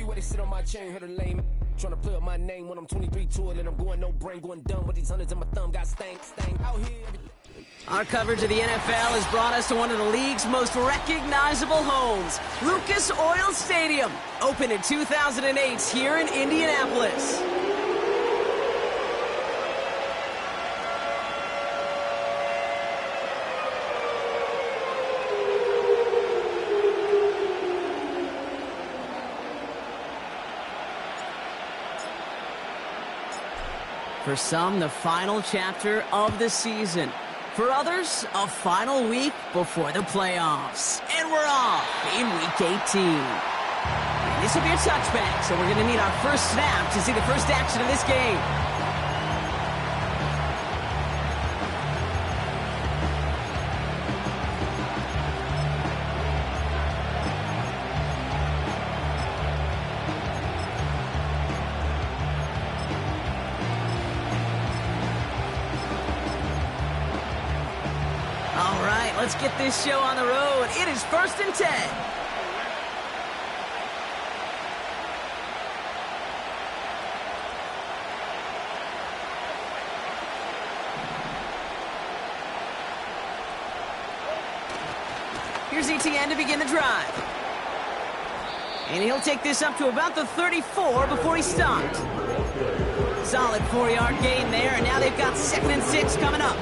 Where they sit on my chain, heard a lame trying to play up my name when I'm 23 to it and I'm going no brain, going dumb with these hundreds in my thumb, got stank out here. Our coverage of the NFL has brought us to one of the league's most recognizable homes, Lucas Oil Stadium, opened in 2008 here in Indianapolis. For some, the final chapter of the season. For others, a final week before the playoffs. And we're off in Week 18. And this will be a touchback, so we're going to need our first snap to see the first action of this game. Let's get this show on the road. It is 1st and 10. Here's ETN to begin the drive. And he'll take this up to about the 34 before he stopped. Solid 4-yard gain there, and now they've got 2nd and 6 coming up.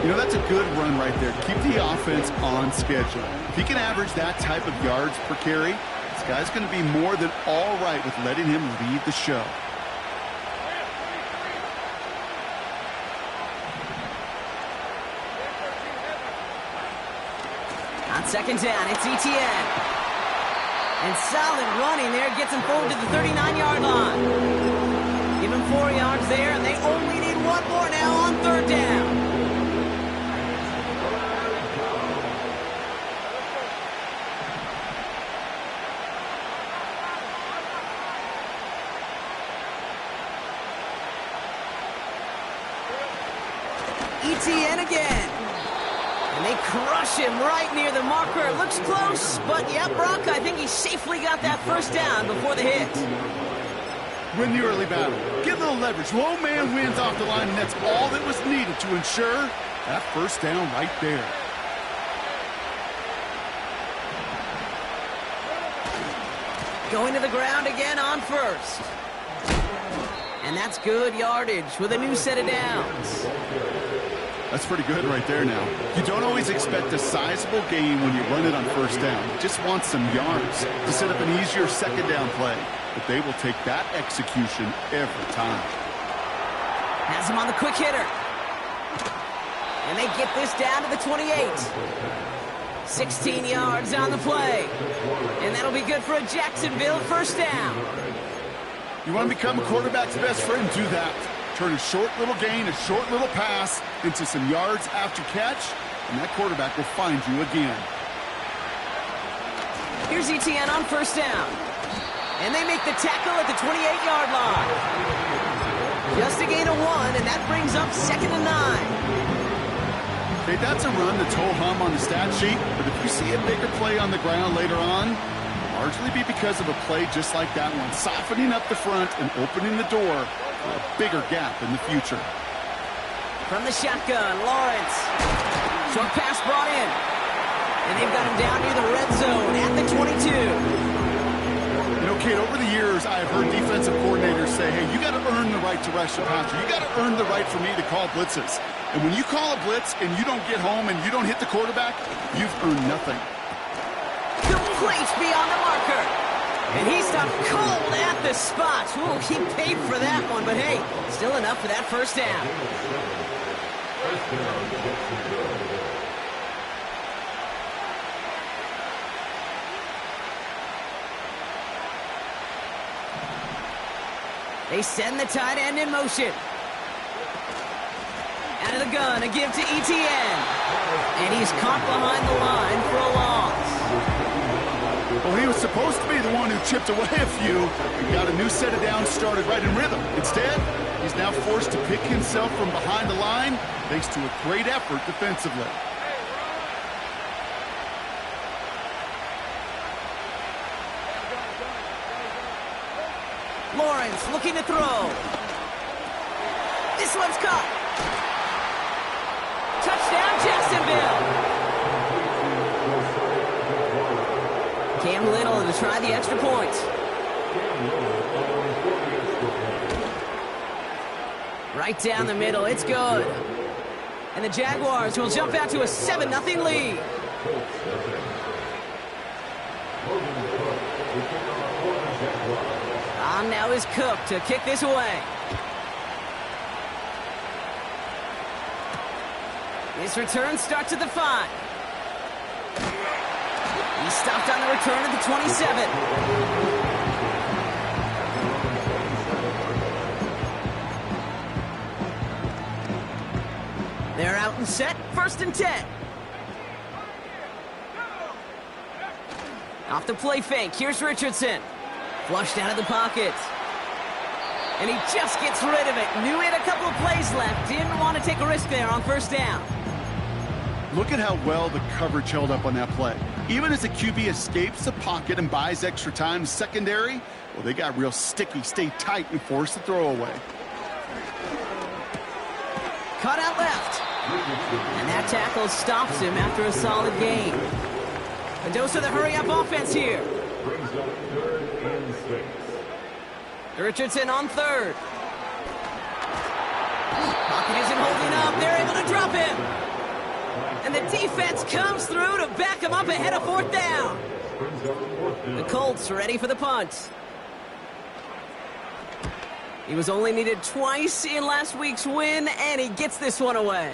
You know, that's a good run right there. Keep the offense on schedule. If he can average that type of yards per carry, this guy's going to be more than all right with letting him lead the show. On 2nd down, it's ETN. And solid running there gets him forward to the 39-yard line. Give him 4 yards there, and they only need 1 more now on 3rd down. ETN again. And they crush him right near the marker. Looks close, but yeah, Brock, I think he safely got that first down before the hit. Win the early battle. Get a little leverage. Low man wins off the line, and that's all that was needed to ensure that first down right there. Going to the ground again on 1st. And that's good yardage with a new set of downs. That's pretty good right there now. You don't always expect a sizable gain when you run it on 1st down. You just want some yards to set up an easier 2nd down play. But they will take that execution every time. Has him on the quick hitter. And they get this down to the 28. 16 yards on the play. And that'll be good for a Jacksonville first down. You want to become a quarterback's best friend, do that. Turn a short little gain, a short little pass into some yards after catch, and that quarterback will find you again. Here's ETN on 1st down. And they make the tackle at the 28-yard line. Just a gain of 1, and that brings up 2nd and 9. Okay, that's a run that's ho-hum on the stat sheet, but if you see a bigger play on the ground later on, largely be because of a play just like that one, softening up the front and opening the door for a bigger gap in the future. From the shotgun, Lawrence. Short pass brought in. And they've got him down near the red zone at the 22. You know, Kate, over the years, I have heard defensive coordinators say, hey, you got to earn the right to rush the passer. You got to earn the right for me to call blitzes. And when you call a blitz and you don't get home and you don't hit the quarterback, you've earned nothing. Complete beyond the marker. And he stopped cold at the spot. Ooh, he paid for that one, but hey, still enough for that first down. They send the tight end in motion. Out of the gun, a give to ETN. And he's caught behind the line for a loss. Well, he was supposed to be the one who chipped away a few and got a new set of downs started right in rhythm. Instead, he's now forced to pick himself from behind the line thanks to a great effort defensively. Lawrence looking to throw. This one's caught. Touchdown, Jacksonville. Cam Little to try the extra point. Right down the middle, it's good. And the Jaguars will jump out to a 7-0 lead. On now is Cook to kick this away. This return starts at the 5. He stopped on the return at the 27. They're out and set, 1st and 10. Off the play fake, here's Richardson. Flushed out of the pocket. And he just gets rid of it. Knew he had a couple of plays left. Didn't want to take a risk there on 1st down. Look at how well the coverage held up on that play. Even as the QB escapes the pocket and buys extra time secondary, well, they got real sticky, stay tight, and force the throw away. Cut out left. And that tackle stops him after a solid gain. A dose of the hurry-up offense here. Richardson on 3rd. Pocket isn't holding up. They're able to drop him. And the defense comes through to back him up ahead of 4th down. The Colts ready for the punt. He was only needed twice in last week's win, and he gets this one away.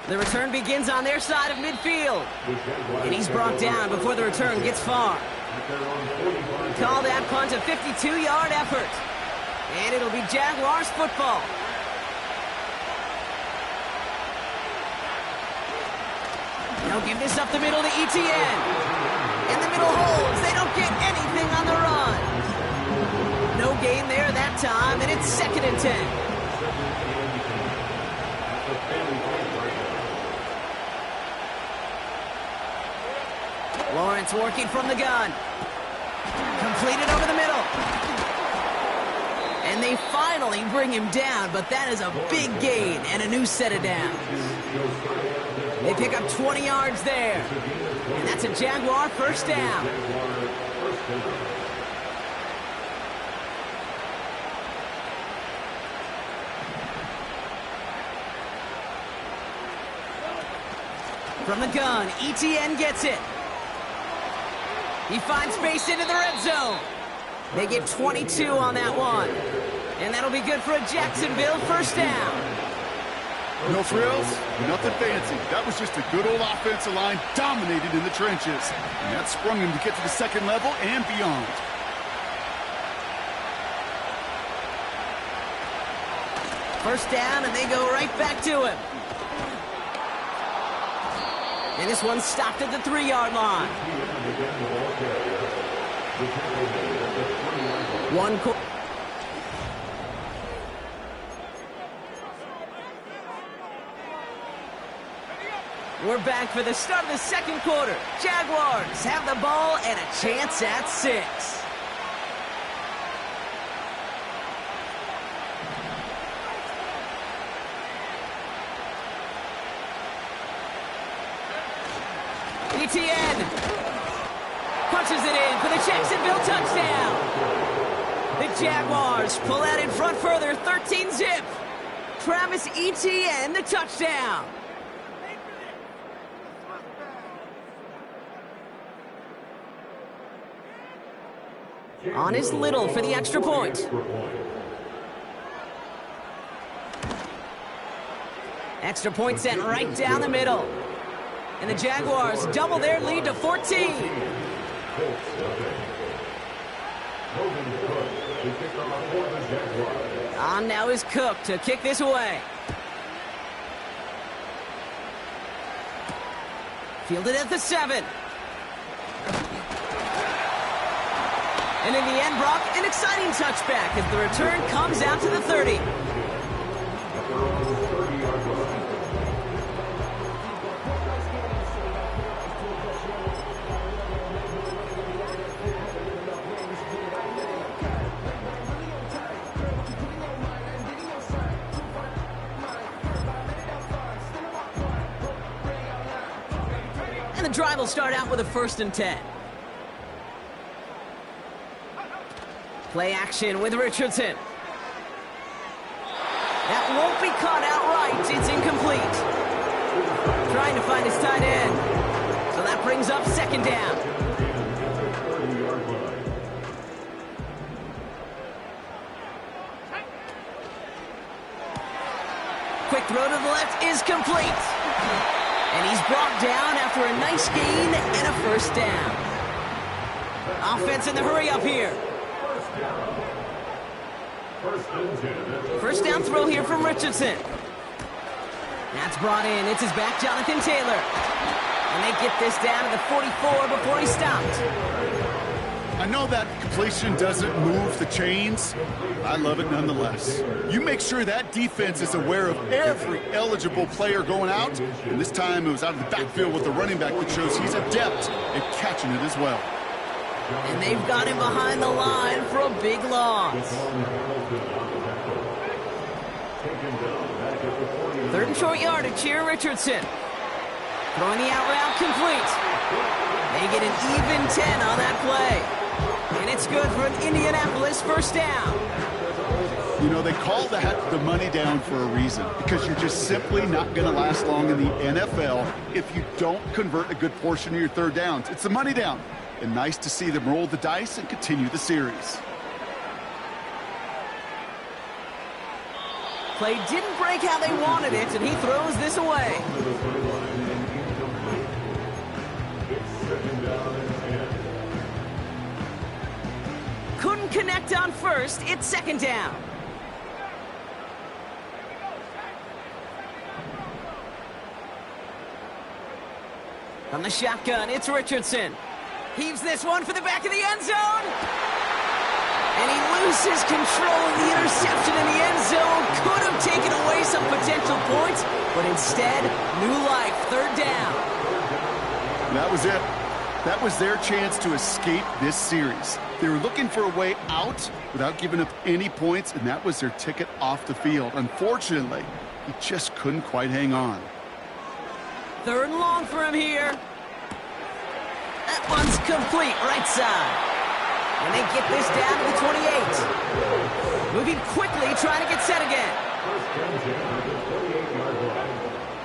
The return begins on their side of midfield. And he's brought down before the return gets far. Call that punt a 52-yard effort. And it'll be Jaguars football. They'll give this up the middle to Etienne. In the middle holds. They don't get anything on the run. No gain there that time, and it's 2nd and 10. Lawrence working from the gun. Completed over the middle. And they finally bring him down, but that is a big gain and a new set of downs. They pick up 20 yards there. And that's a Jaguar 1st down. From the gun, Etienne gets it. He finds space into the red zone. They get 22 on that one. And that'll be good for a Jacksonville 1st down. No frills, nothing fancy. That was just a good old offensive line dominated in the trenches. And that sprung him to get to the 2nd level and beyond. First down, and they go right back to him. And this one's stopped at the 3-yard line. We're back for the start of the 2nd quarter. Jaguars have the ball and a chance at 6. Etienne punches it in for the Jacksonville touchdown. The Jaguars pull out in front further, 13-zip. Travis Etienne, the touchdown. On is Little for the extra point. Extra point sent right down the middle. And the Jaguars double their lead to 14. On now is Cook to kick this away. Fielded at the 7. And in the end, Brock, an exciting touchback as the return comes out to the 30. drive will start out with a 1st and 10. Play action with Richardson. That won't be caught outright. It's incomplete. Trying to find his tight end. So that brings up 2nd down. Quick throw to the left is complete. And he's brought down after a nice gain and a 1st down. Offense in the hurry up here. 1st down throw here from Richardson. That's brought in. It's his back, Jonathan Taylor. And they get this down to the 44 before he stopped. I know that completion doesn't move the chains. I love it nonetheless. You make sure that defense is aware of every eligible player going out. And this time it was out of the backfield with the running back that shows he's adept at catching it as well. And they've got him behind the line for a big loss. 3rd and short yardage here, Richardson. Throwing the out route complete. They get an even 10 on that play. And it's good for an Indianapolis 1st down. You know, they call that the money down for a reason, because you're just simply not going to last long in the NFL if you don't convert a good portion of your 3rd downs. It's the money down. And nice to see them roll the dice and continue the series. Play didn't break how they wanted it, and he throws this away. Couldn't connect on 1st. It's 2nd down. From the shotgun, it's Richardson. Heaves this one for the back of the end zone. And he loses control of the interception in the end zone. Could have taken away some potential points, but instead, new life, 3rd down. That was it. That was their chance to escape this series. They were looking for a way out without giving up any points, and that was their ticket off the field. Unfortunately, he just couldn't quite hang on. 3rd and long for him here. That one's complete, right side. And they get this down to the 28. Moving quickly, trying to get set again.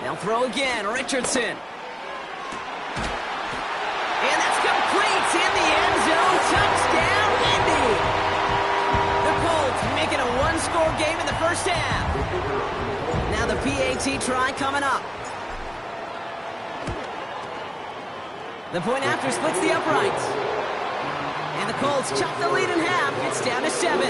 They'll throw again, Richardson. And that's complete in the end zone. Touchdown, Indy. The Colts making a 1-score game in the 1st half. Now the PAT try coming up. The point after splits the uprights. And the Colts chop the lead in half. It's down to 7.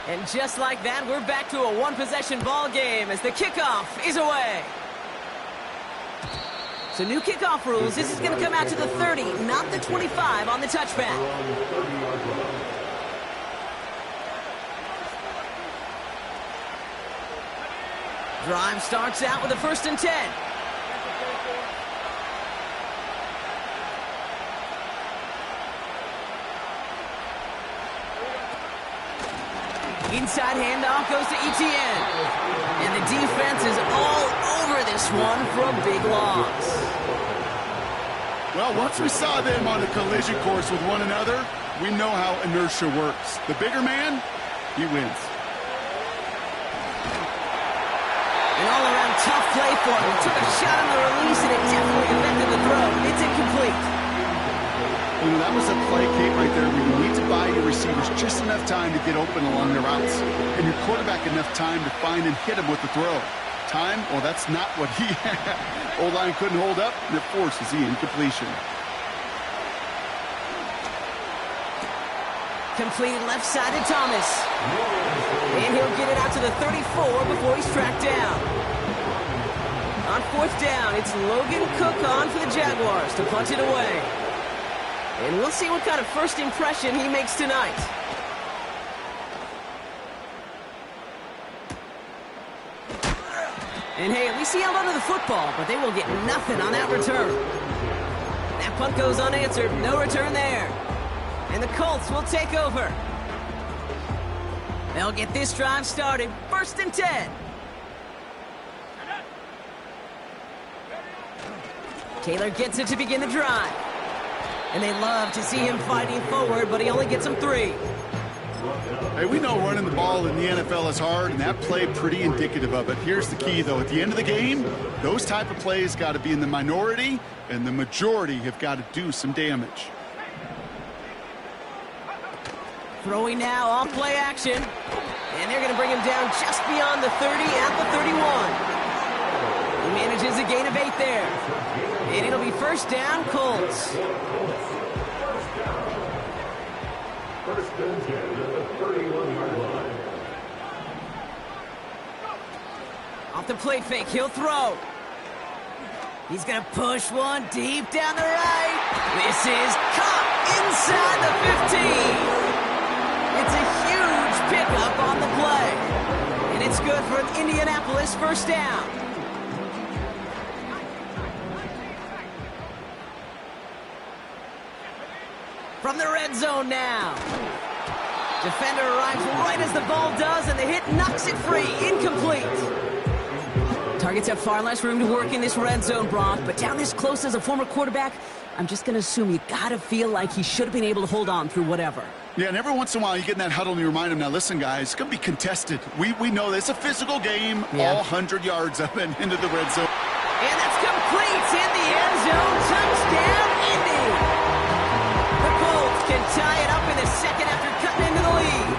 And just like that, we're back to a 1-possession ball game as the kickoff is away. So new kickoff rules. This is going to come out to the 30, not the 25 on the touchback. Drive starts out with a 1st and 10. Inside handoff goes to Etienne. And the defense is all over this one for a big loss. Well, once we saw them on a collision course with one another, we know how inertia works. The bigger man, he wins. An all-around tough play for him. He took a shot on the release, and it definitely affected the throw. It's incomplete. You know, that was a play, Kate, right there where you need to buy your receivers just enough time to get open along their routes, and your quarterback enough time to find and hit him with the throw. Time? Well, that's not what he had. O-line couldn't hold up, and it forces the incompletion. Completed left side to Thomas. And he'll get it out to the 34 before he's tracked down. On 4th down, it's Logan Cook on for the Jaguars to punt it away. And we'll see what kind of first impression he makes tonight. And hey, at least he held onto the football, but they will get nothing on that return. That punt goes unanswered. No return there. And the Colts will take over. They'll get this drive started. 1st and 10. Taylor gets it to begin the drive. And they love to see him fighting forward, but he only gets them 3. Hey, we know running the ball in the NFL is hard, and that play pretty indicative of it. Here's the key, though. At the end of the game, those type of plays got to be in the minority, and the majority have got to do some damage. Throwing now, off play action. And they're going to bring him down just beyond the 30 at the 31. He manages a gain of 8 there. And it'll be 1st down, Colts. Off the play fake, he'll throw. He's going to push one deep down the right. This is caught inside the 15. It's a huge pickup on the play. And it's good for an Indianapolis 1st down. From the red zone now. Defender arrives right as the ball does, and the hit knocks it free. Incomplete. Targets have far less room to work in this red zone, Brock, but down this close as a former quarterback, I'm just going to assume you got to feel like he should have been able to hold on through whatever. Yeah, and every once in a while you get in that huddle and you remind him, now listen, guys, it's going to be contested. We know this. It's a physical game, all 100 yards up and into the red zone. And that's complete in the end zone. Touchdown, Indy. The Colts can tie it up in the second after cutting into the lead.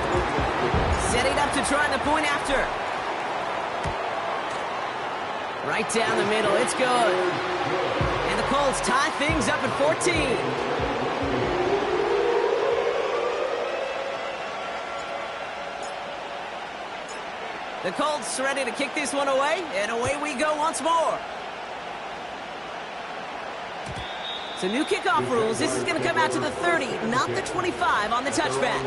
Setting up to try the point after. Right down the middle, it's good. And the Colts tie things up at 14. The Colts ready to kick this one away, and away we go once more. So new kickoff rules. This is going to come out to the 30, not the 25 on the touchback.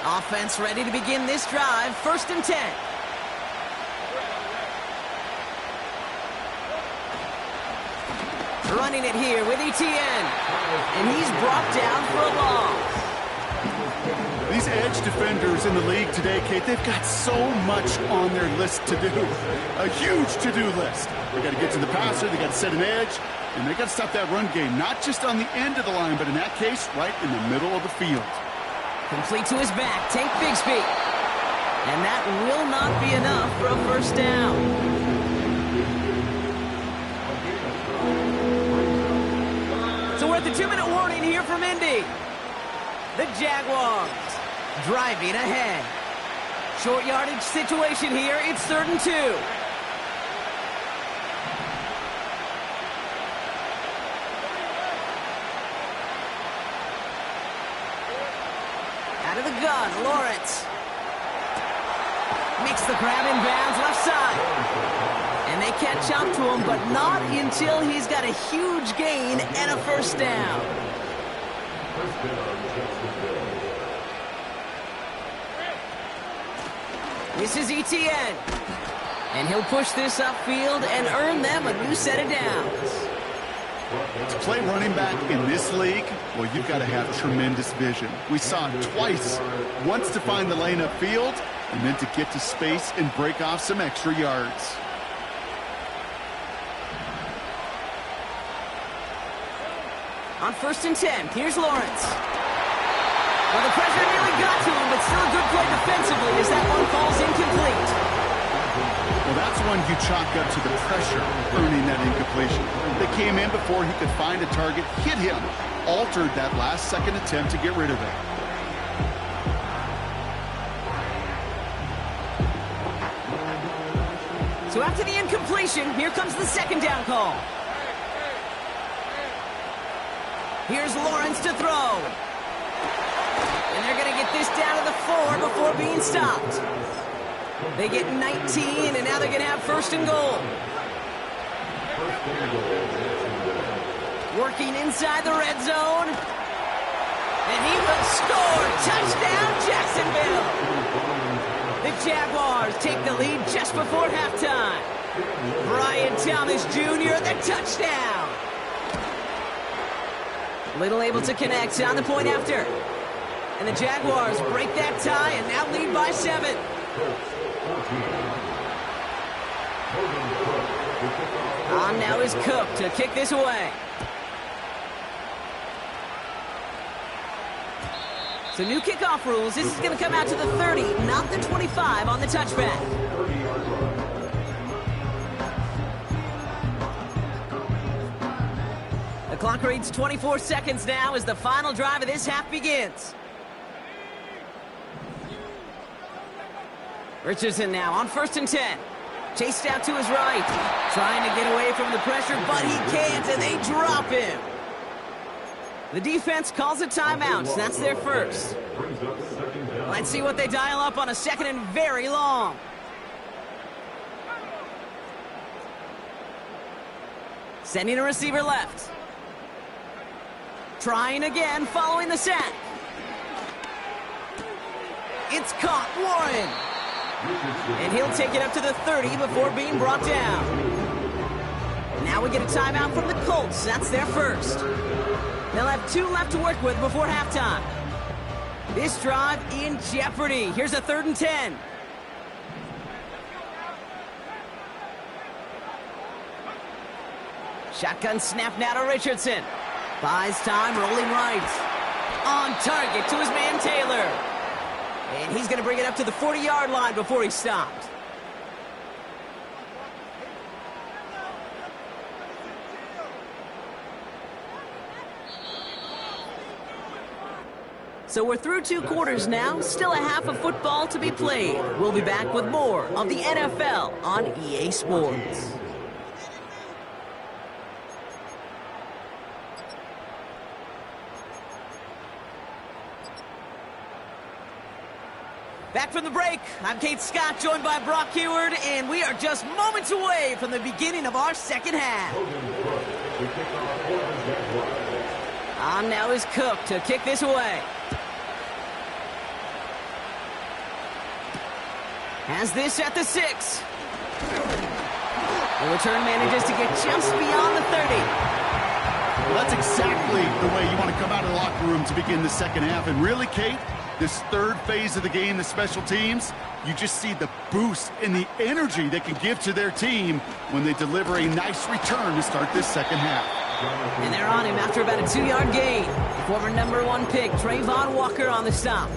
Offense ready to begin this drive. 1st and 10. Running it here with Etienne. And he's brought down for a loss. These edge defenders in the league today, Kate, they've got so much on their list to do. A huge to-do list. They got to get to the passer, they got to set an edge, and they got to stop that run game. Not just on the end of the line, but in that case, right in the middle of the field. Complete to his back, Tank Bigsby. And that will not be enough for a 1st down. So we're at the 2-minute warning here from Indy. The Jaguars driving ahead. Short yardage situation here. It's 3rd and 2. Out of the gun, Lawrence. Makes the grab in bounds left side. And they catch up to him, but not until he's got a huge gain and a 1st down. This is Etienne. And he'll push this upfield and earn them a new set of downs. To play running back in this league, well, you've got to have tremendous vision. We saw it twice. Once to find the lane upfield, and then to get to space and break off some extra yards. On 1st and 10, here's Lawrence. Well, the pressure nearly got to him, but still a good play defensively as that one falls incomplete. Well, that's one you chalk up to the pressure, earning that incompletion. They came in before he could find a target, hit him, altered that last-second attempt to get rid of it. So after the incompletion, here comes the 2nd down call. Here's Lawrence to throw. And they're going to get this down to the 4 before being stopped. They get 19, and now they're going to have 1st and goal. Working inside the red zone. And he will score. Touchdown, Jacksonville. The Jaguars take the lead just before halftime. Brian Thomas Jr., the touchdown. Little able to connect on the point after. And the Jaguars break that tie and now lead by 7. On now is Cook to kick this away. So new kickoff rules. This is going to come out to the 30, not the 25 on the touchback. The clock reads 24 seconds now as the final drive of this half begins. Richardson now on 1st and 10. Chased out to his right. Trying to get away from the pressure, but he can't, and they drop him. The defense calls a timeout, so that's their first. Let's see what they dial up on a 2nd and very long. Sending a receiver left. Trying again, following the sack. It's caught, Warren. And he'll take it up to the 30 before being brought down. Now we get a timeout from the Colts. That's their first. They'll have 2 left to work with before halftime. This drive in jeopardy. Here's a 3rd and 10. Shotgun snap now to Richardson. Buys time, rolling right. On target to his man Taylor. And he's going to bring it up to the 40-yard line before he's stopped. So we're through 2 quarters now, still a half of football to be played. We'll be back with more of the NFL on EA Sports. Back from the break, I'm Kate Scott, joined by Brock Heward, and we are just moments away from the beginning of our second half. On now is Cook to kick this away. Has this at the 6. The return manages to get just beyond the 30. Well, that's exactly the way you want to come out of the locker room to begin the second half. And really, Kate, this 3rd phase of the game, the special teams, you just see the boost and the energy they can give to their team when they deliver a nice return to start this second half. And they're on him after about a 2-yard gain. Former #1 pick, Trayvon Walker on the stop.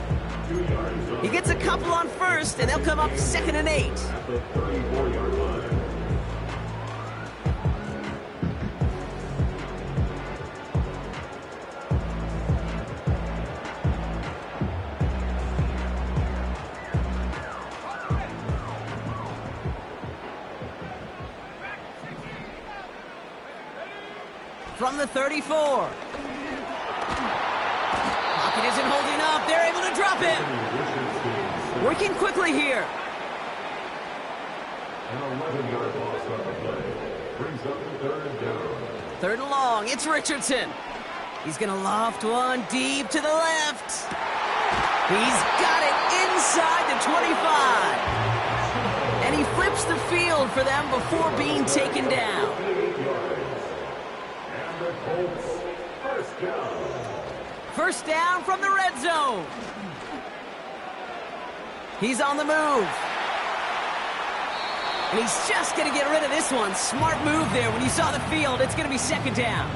He gets a couple on 1st, and they'll come up 2nd and 8. From the 34. Pocket isn't holding up. They're able to drop him. Working quickly here. An 11-yard loss on the play. Brings up the 3rd down. 3rd and long. It's Richardson. He's going to loft one deep to the left. He's got it inside the 25. And he flips the field for them before being taken down. First down from the red zone. He's on the move. And he's just going to get rid of this one. Smart move there. When you saw the field, it's going to be 2nd down.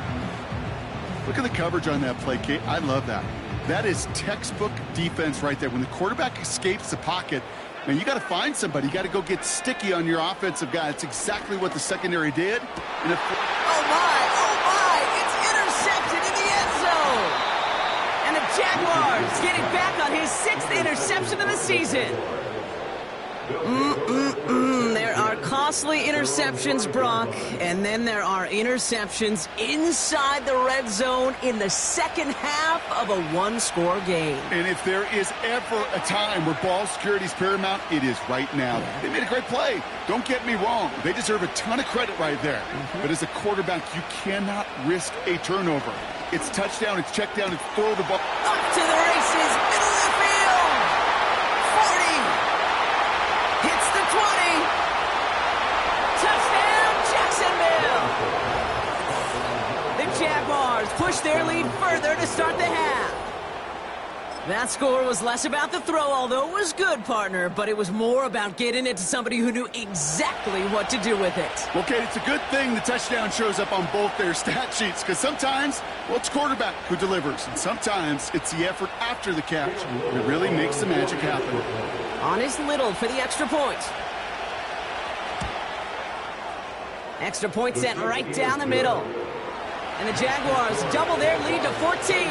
Look at the coverage on that play, Kate. I love that. That is textbook defense right there. When the quarterback escapes the pocket, man, you got to find somebody. You got to go get sticky on your offensive guy. That's exactly what the secondary did. And oh, my. It's intercepted in the end zone. And the Jaguars getting back on his 6th interception of the season. There are costly interceptions, Brock, and then there are interceptions inside the red zone in the second half of a one-score game. And if there is ever a time where ball security is paramount, it is right now. They made a great play. Don't get me wrong. They deserve a ton of credit right there. But as a quarterback, you cannot risk a turnover. It's touchdown, it's check down, it's throw the ball. Up to the races, middle of the field. 40. Hits the 20. Touchdown, Jacksonville. The Jaguars push their lead further to start the half. That score was less about the throw, although it was good, partner, but it was more about getting it to somebody who knew exactly what to do with it. Okay, it's a good thing the touchdown shows up on both their stat sheets, because sometimes, well, it's quarterback who delivers, and sometimes it's the effort after the catch that really makes the magic happen. On is Little for the extra point. Extra point sent right down the middle. And the Jaguars double their lead to 14.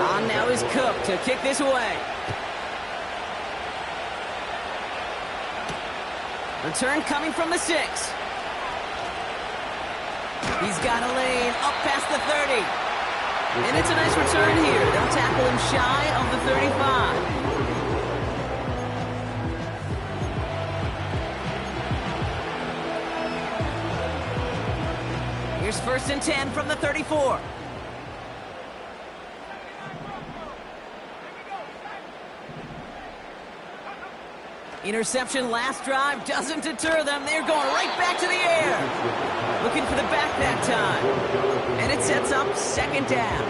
On now is Cook to kick this away. Return coming from the 6. He's got a lane up past the 30. And it's a nice return here. They'll tackle him shy of the 35. Here's 1st and 10 from the 34. Interception last drive doesn't deter them. They're going right back to the air. Looking for the back that time. And it sets up 2nd down.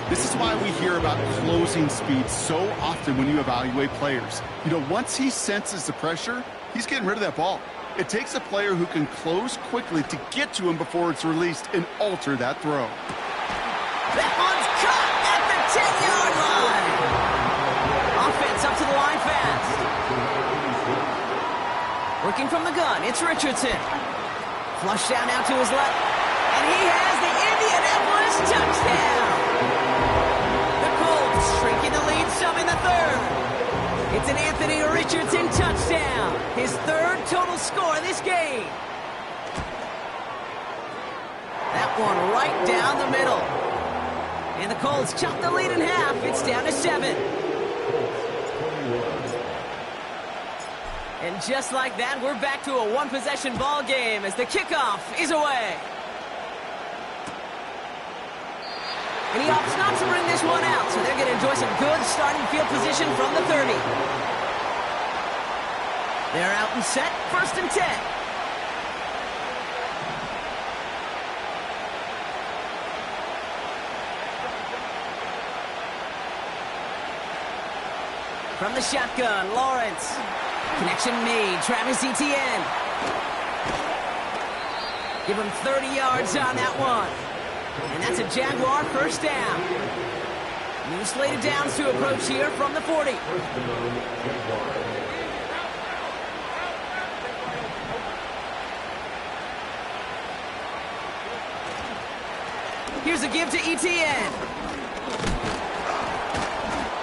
This is why we hear about closing speed so often when you evaluate players. You know, once he senses the pressure, he's getting rid of that ball. It takes a player who can close quickly to get to him before it's released and alter that throw. That one's caught at the 10-yard line. Offense up to the line fast. Working from the gun, it's Richardson. Flush down now to his left. And he has the Indianapolis touchdown. The Colts shrinking the lead some in the 3rd. It's an Anthony Richardson touchdown. His 3rd total score this game. That one right down the middle. And the Colts chop the lead in half. It's down to 7. And just like that, we're back to a one-possession ball game as the kickoff is away. And he opts not to bring this one out, so they're going to enjoy some good starting field position from the 30. They're out and set, 1st and 10. From the shotgun, Lawrence. Connection made, Travis Etienne. Give him 30 yards on that one. And that's a Jaguar 1st down. New slate of downs to approach here from the 40. Here's a give to Etienne.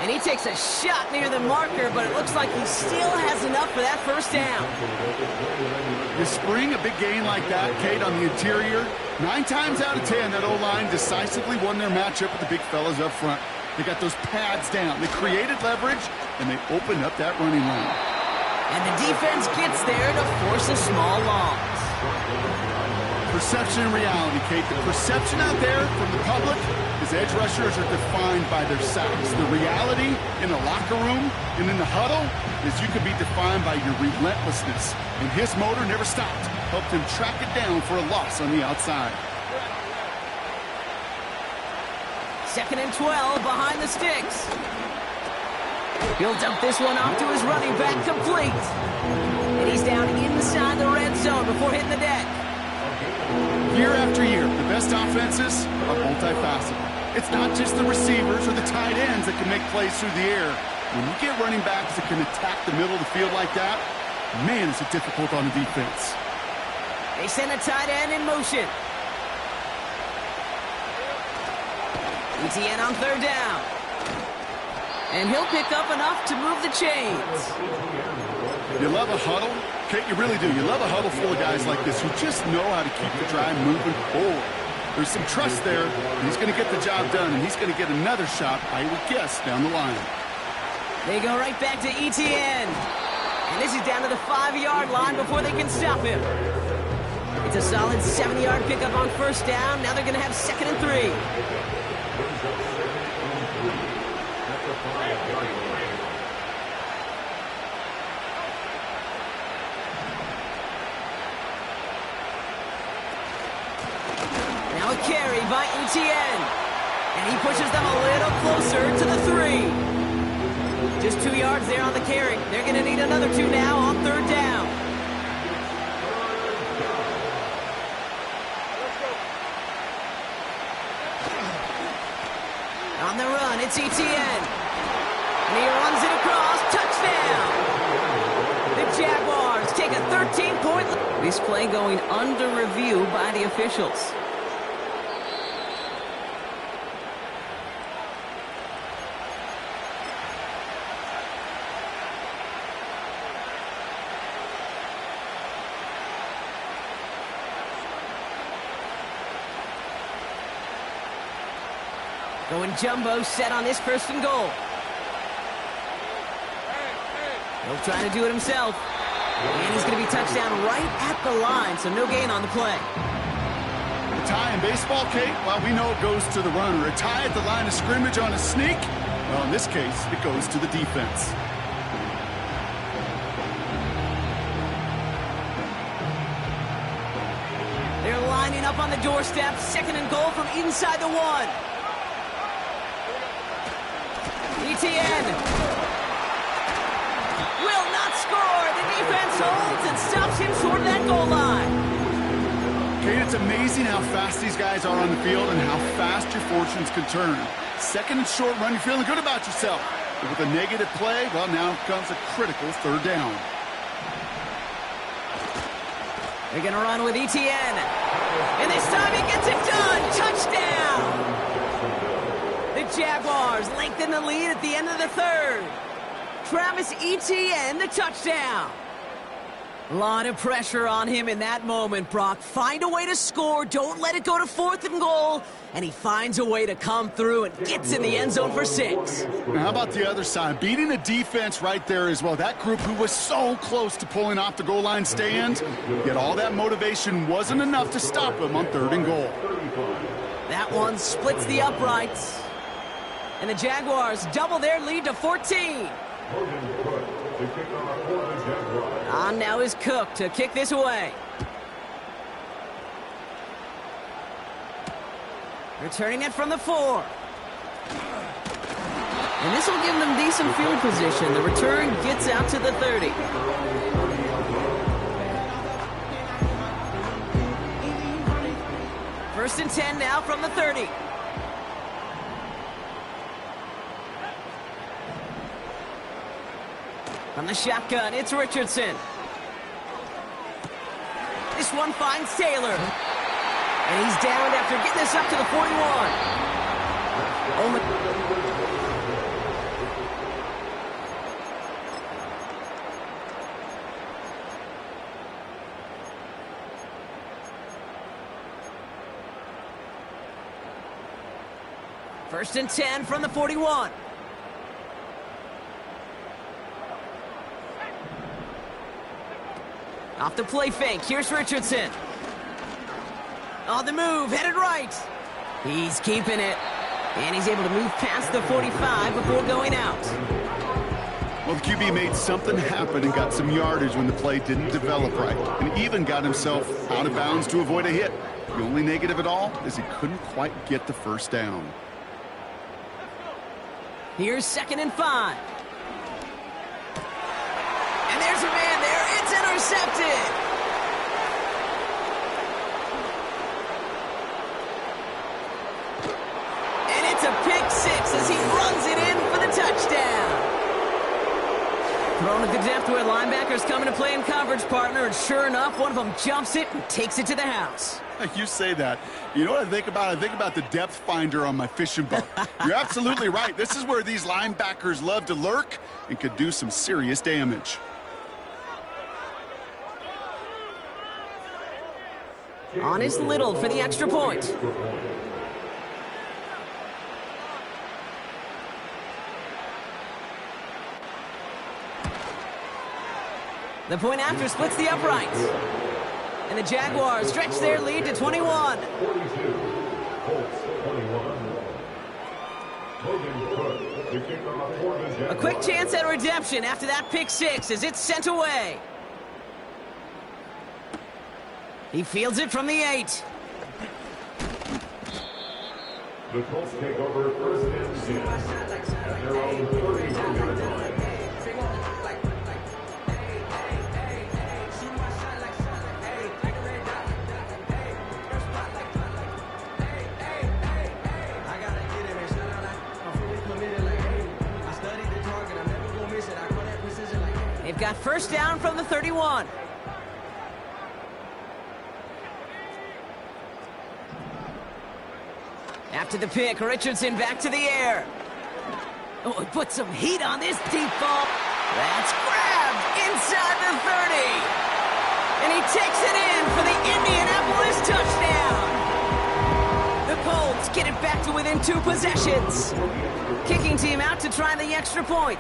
And he takes a shot near the marker, but it looks like he still has enough for that 1st down. You spring a big gain like that, Kate, on the interior, 9 times out of 10, that O-line decisively won their matchup with the big fellas up front. They got those pads down. They created leverage, and they opened up that running lane. And the defense gets there to force a small loss. Perception and reality, Kate. The perception out there from the public is edge rushers are defined by their sacks. The reality in the locker room and in the huddle is you could be defined by your relentlessness. And his motor never stopped. Helped him track it down for a loss on the outside. 2nd and 12 behind the sticks. He'll dump this one off to his running back, complete. And he's down inside the red zone before hitting the deck. Year after year, the best offenses are multifaceted. It's not just the receivers or the tight ends that can make plays through the air. When you get running backs that can attack the middle of the field like that, man, is it difficult on the defense. They send a tight end in motion. ETN on third down. And he'll pick up enough to move the chains. You love a huddle? Kate, you really do. You love a huddle full of guys like this who just know how to keep the drive moving forward. There's some trust there. He's going to get the job done, and he's going to get another shot, I would guess, down the line. They go right back to ETN. And this is down to the 5-yard line before they can stop him. It's a solid 7-yard pickup on first down. Now they're going to have 2nd and 3. Now a carry by ETN. And he pushes them a little closer to the 3. Just 2 yards there on the carry. They're going to need another 2 now on third down. On the run, it's ETN. And he runs it across. Touchdown! The Jaguars take a 13-point lead. This play going under review by the officials. Going jumbo set on this 1st and goal. He'll try to do it himself. And he's going to be touched down right at the line, so no gain on the play. A tie in baseball, Kate, well, we know it goes to the runner. A tie at the line of scrimmage on a sneak, well, in this case, it goes to the defense. They're lining up on the doorstep. 2nd and goal from inside the 1. ETN will not score. The defense holds and stops him short of that goal line. Kate, it's amazing how fast these guys are on the field and how fast your fortunes can turn. 2nd and short run, you're feeling good about yourself. But with a negative play, well, now comes a critical 3rd down. They're going to run with ETN. And this time he gets it done. Touchdown! The Jaguars lengthen the lead at the end of the 3rd. Travis Etienne, the touchdown. A lot of pressure on him in that moment, Brock. Find a way to score. Don't let it go to 4th and goal. And he finds a way to come through and gets in the end zone for 6. Now, how about the other side? Beating the defense right there as well. That group who was so close to pulling off the goal line stand, yet all that motivation wasn't enough to stop him on 3rd and goal. That one splits the uprights. And the Jaguars double their lead to 14. On now is Cook to kick this away. Returning it from the 4. And this will give them decent field position. The return gets out to the 30. First and 10 now from the 30. From the shotgun, it's Richardson. This one finds Taylor. And he's downed after getting this up to the 41. First and 10 from the 41. Off the play fake, here's Richardson. On the move, headed right. He's keeping it. And he's able to move past the 45 before going out. Well, the QB made something happen and got some yardage when the play didn't develop right. And even got himself out of bounds to avoid a hit. The only negative at all is he couldn't quite get the first down. Here's 2nd and 5. And there's a man there. It's intercepted. And it's a pick 6 as he runs it in for the touchdown. Thrown at the depth where linebackers come into play in coverage, partner, and sure enough, one of them jumps it and takes it to the house. You say that. You know what I think about? I think about the depth finder on my fishing boat. You're absolutely right. This is where these linebackers love to lurk and could do some serious damage. On is Little for the extra point. The point after splits the uprights. And the Jaguars stretch their lead to 21. 42, Colts 21. Logan Cook, the kickoff for the Jaguars. A quick chance at redemption after that pick six as it's sent away. He fields it from the 8. The Colts take over first and 10 at their own 30-yard line. They've got first down from the 31. After the pick, Richardson back to the air. Oh, he put some heat on this deep ball. That's grabbed inside the 30. And he takes it in for the Indianapolis touchdown. The Colts get it back to within 2 possessions. Kicking team out to try the extra point.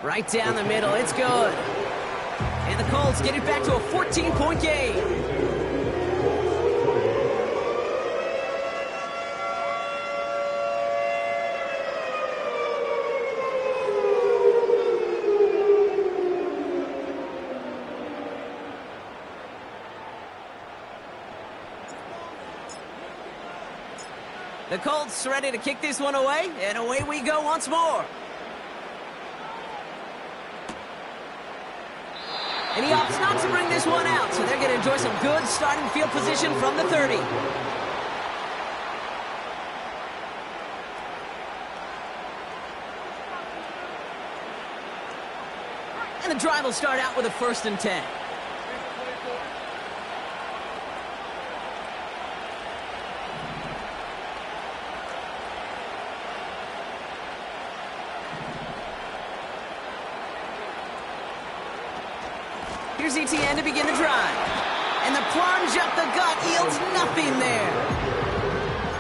Right down the middle, it's good. And the Colts get it back to a 14-point game. The Colts ready to kick this one away, and away we go once more. And he opts not to bring this one out, so they're going to enjoy some good starting field position from the 30. And the drive will start out with a 1st and 10. Here's ETN to begin the drive. And the plunge up the gut yields nothing there.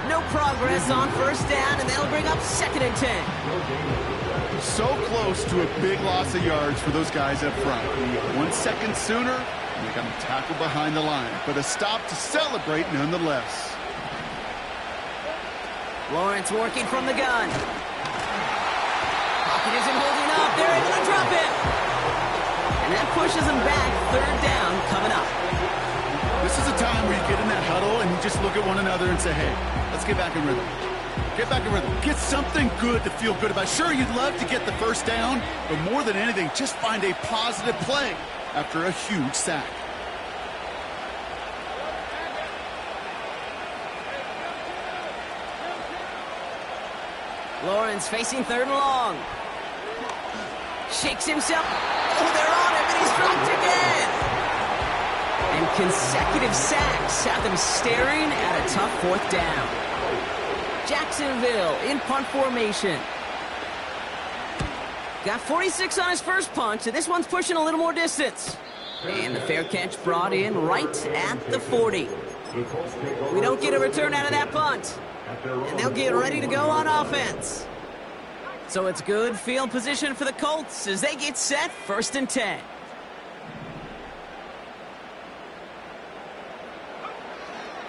No progress on first down, and that'll bring up 2nd and 10. So close to a big loss of yards for those guys up front. 1 second sooner, and they got to tackle behind the line. But a stop to celebrate nonetheless. Lawrence working from the gun. Pocket isn't holding up. They're able to drop it. And that pushes them back. 3rd down coming up. This is a time where you get in that huddle and you just look at one another and say, hey, let's get back in rhythm. Get back in rhythm. Get something good to feel good about. Sure, you'd love to get the first down, but more than anything, just find a positive play after a huge sack. Lawrence facing 3rd and long. Shakes himself. Oh, they're on him, and he's dropped again. And consecutive sacks have them staring at a tough 4th down. Jacksonville in punt formation. Got 46 on his first punch, and this one's pushing a little more distance. And the fair catch brought in right at the 40. We don't get a return out of that punt. And they'll get ready to go on offense. So it's good field position for the Colts as they get set 1st and 10.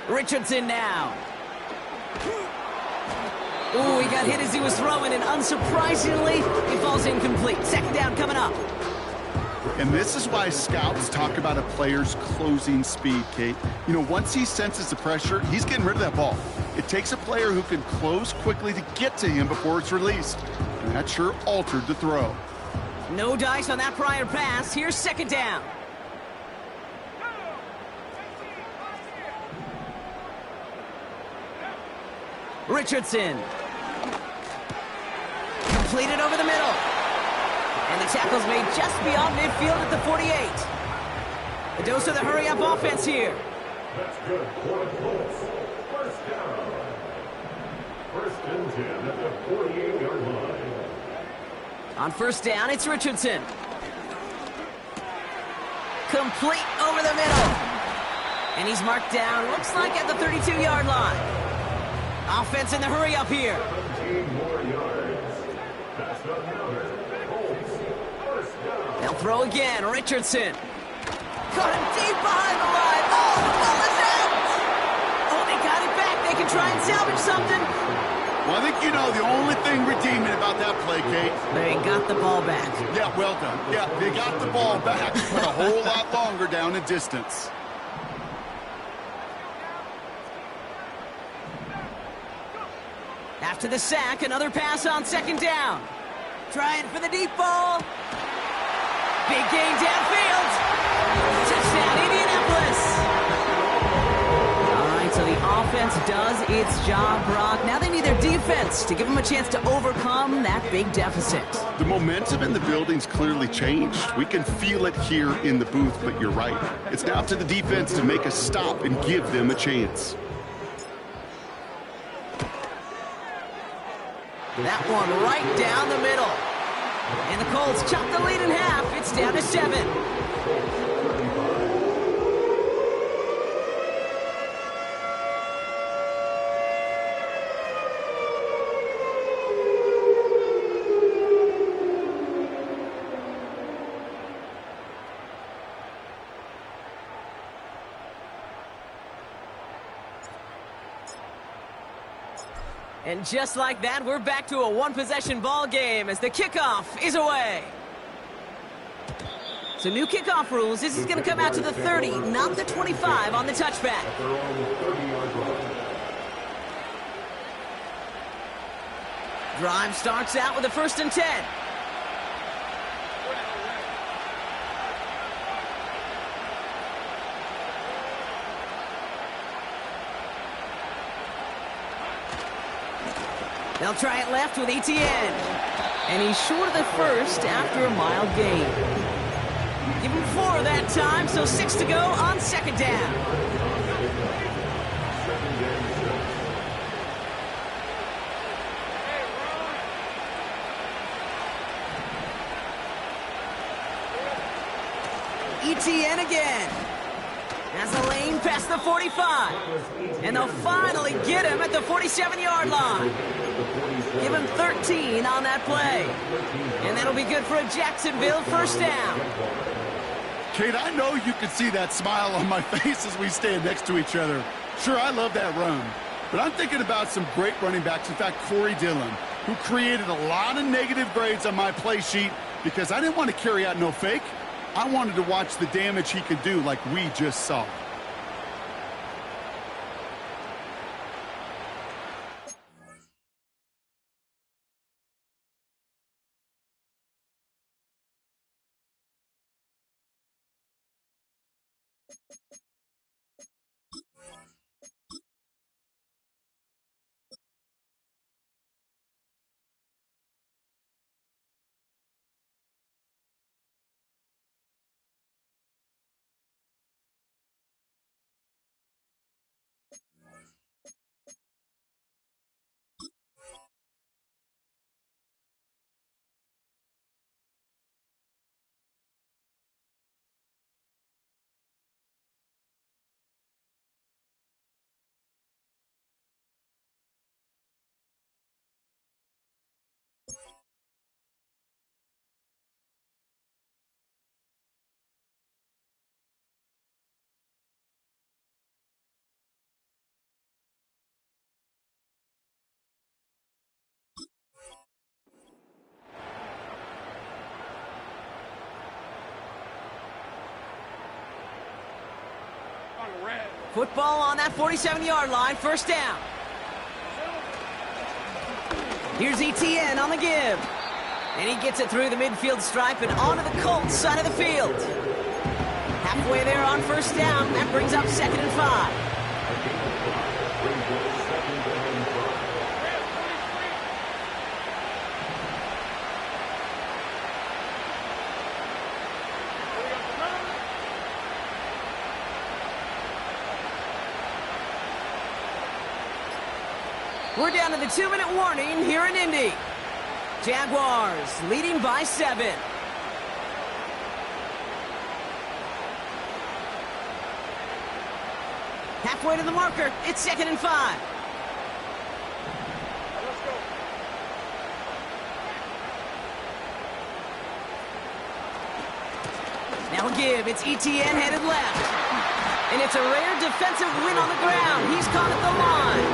Richardson now. Ooh, he got hit as he was throwing, and unsurprisingly, he falls incomplete. 2nd down coming up. And this is why scouts talk about a player's closing speed, Kate. You know, once he senses the pressure, he's getting rid of that ball. It takes a player who can close quickly to get to him before it's released. And that sure altered the throw. No dice on that prior pass. Here's 2nd down. Richardson. Completed over the middle. the tackle's made just beyond midfield at the 48. A dose of the hurry-up offense here. That's good for the Colts. First down. First and 10 at the 48-yard line. On first down, it's Richardson. Complete over the middle. And he's marked down, looks like at the 32-yard line. Offense in the hurry-up here. 17 more yards. That's the counter. Colts. First down. They'll throw again. Richardson. Caught him deep behind the line. Oh, the ball is out! Oh, they got it back. They can try and salvage something. Well, I think you know the only thing redeeming about that play, Kate. They got the ball back. Yeah, well done. Yeah, they got the ball back, but a whole lot longer down the distance. After the sack, another pass on second down. Trying for the deep ball. Big gain downfield. Touchdown, Indianapolis. All right, so the offense does its job, Brock. Now they need their defense to give them a chance to overcome that big deficit. The momentum in the building's clearly changed. We can feel it here in the booth, but you're right. It's now up to the defense to make a stop and give them a chance. That one right down the middle. And the Colts chop the lead in half. It's down to 7. And just like that, we're back to a one-possession ball game as the kickoff is away. So new kickoff rules. This is going to come out to the 30, not the 25 on the touchback. They're on the 30-yard line. Drive starts out with a 1st and 10. They'll try it left with Etienne. And he's short of the first after a mild gain. Give him 4 that time, so 6 to go on second down. Etienne again. As the lane past the 45. And they'll finally get him at the 47-yard line. Give him 13 on that play. And that'll be good for a Jacksonville first down. Kate, I know you can see that smile on my face as we stand next to each other. Sure, I love that run. But I'm thinking about some great running backs. In fact, Corey Dillon, who created a lot of negative grades on my play sheet because I didn't want to carry out no fake. I wanted to watch the damage he could do like we just saw. Football on that 47-yard line, first down. Here's Etienne on the give. And he gets it through the midfield stripe and onto the Colts side of the field. Halfway there on first down. That brings up 2nd and 5. We're down to the 2-minute warning here in Indy. Jaguars leading by 7. Halfway to the marker. It's 2nd and 5. Now a give. It's ETN headed left. And it's a rare defensive win on the ground. He's caught at the line.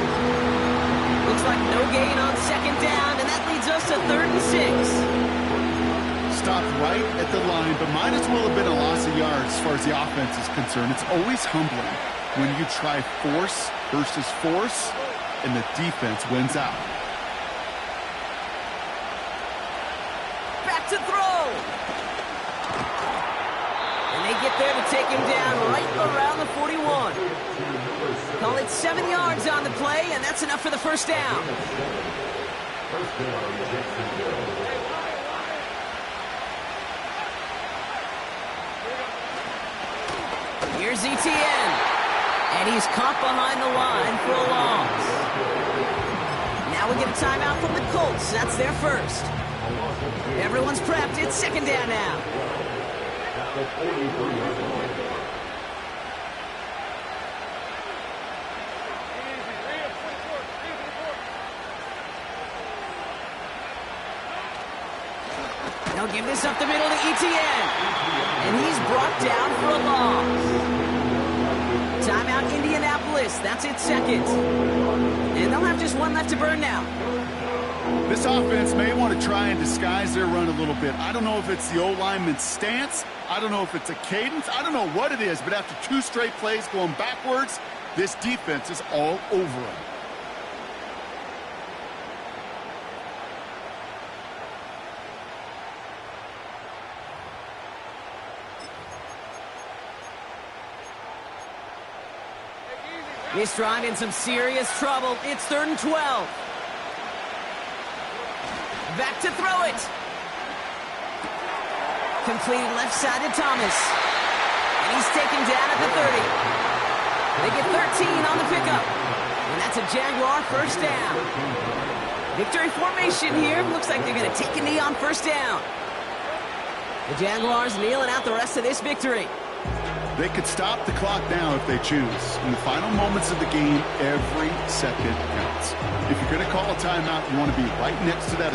Looks like no gain on 2nd down, and that leads us to 3rd and 6. Stopped right at the line, but might as well have been a loss of yards as far as the offense is concerned. It's always humbling when you try force versus force, and the defense wins out. Back to throw. And they get there to take him down right around the 41. Call it 7 yards on the play, and that's enough for the 1st down. Here's ETN. And he's caught behind the line for a loss. Now we get a timeout from the Colts. That's their 1st. Everyone's prepped. It's 2nd down now. They'll give this up the middle to ETN. And he's brought down for a loss. Timeout Indianapolis. That's its 2nd. And they'll have just 1 left to burn now. This offense may want to try and disguise their run a little bit. I don't know if it's the O-lineman's stance. I don't know if it's a cadence. I don't know what it is, but after 2 straight plays going backwards, this defense is all over them. This drive in some serious trouble. It's 3rd and 12. Back to throw it. Completed left side to Thomas. And he's taken down at the 30. They get 13 on the pickup. And that's a Jaguar 1st down. Victory formation here. Looks like they're going to take a knee on 1st down. The Jaguars kneeling out the rest of this victory. They could stop the clock now if they choose. In the final moments of the game, every second counts. If you're going to call a timeout, you want to be right next to that